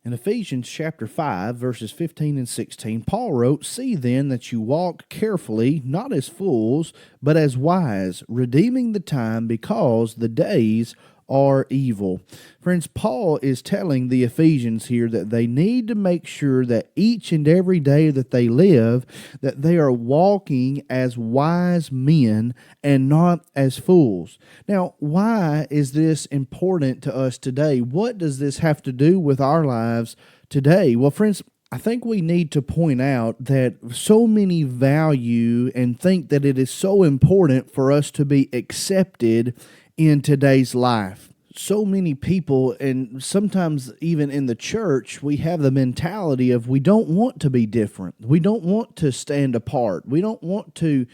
In Ephesians chapter 5, verses 15 and 16, Paul wrote, "See then that you walk carefully, not as fools, but as wise, redeeming the time because the days are evil." Friends, Paul is telling the Ephesians here that they need to make sure that each and every day that they live, that they are walking as wise men and not as fools. Now, why is this important to us today? What does this have to do with our lives today? Well, friends, I think we need to point out that so many value and think that it is so important for us to be accepted in today's life. So many people, and sometimes even in the church, we have the mentality of we don't want to be different. We don't want to stand apart. We don't want to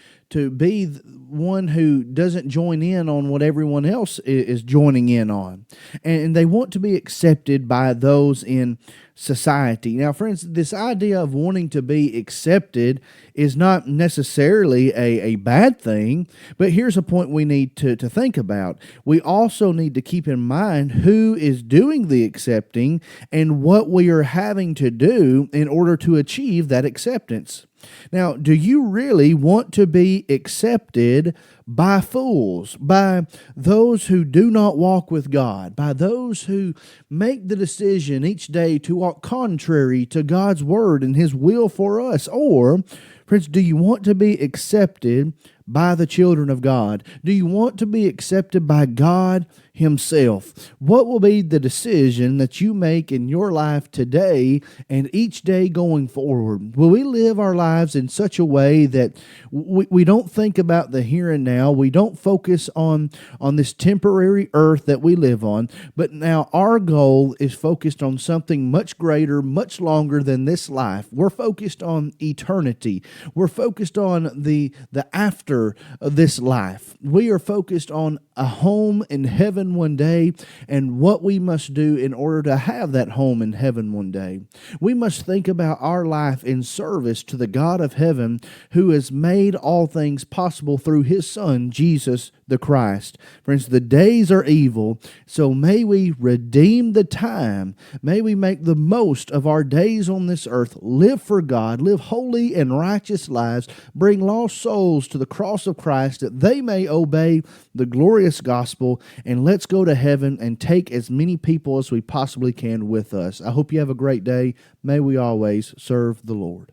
be one who doesn't join in on what everyone else is joining in on. And they want to be accepted by those in society. Now, friends, this idea of wanting to be accepted is not necessarily a bad thing, but here's a point we need to think about. We also need to keep in mind who is doing the accepting and what we are having to do in order to achieve that acceptance. Now, do you really want to be accepted by fools, by those who do not walk with God, by those who make the decision each day to walk contrary to God's word and His will for us? Or, friends, do you want to be accepted by the children of God? Do you want to be accepted by God Himself? What will be the decision that you make in your life today and each day going forward? Will we live our lives in such a way that we don't think about the here and now? We don't focus on this temporary earth that we live on, but now our goal is focused on something much greater, much longer than this life. We're focused on eternity. We're focused on the after of this life. We are focused on a home in heaven one day and what we must do in order to have that home in heaven one day. We must think about our life in service to the God of heaven who has made all things possible through His Son, Jesus the Christ. Friends, the days are evil, so may we redeem the time. May we make the most of our days on this earth, live for God, live holy and righteous lives, bring lost souls to the cross of Christ that they may obey the glorious gospel, and let's go to heaven and take as many people as we possibly can with us. I hope you have a great day. May we always serve the Lord.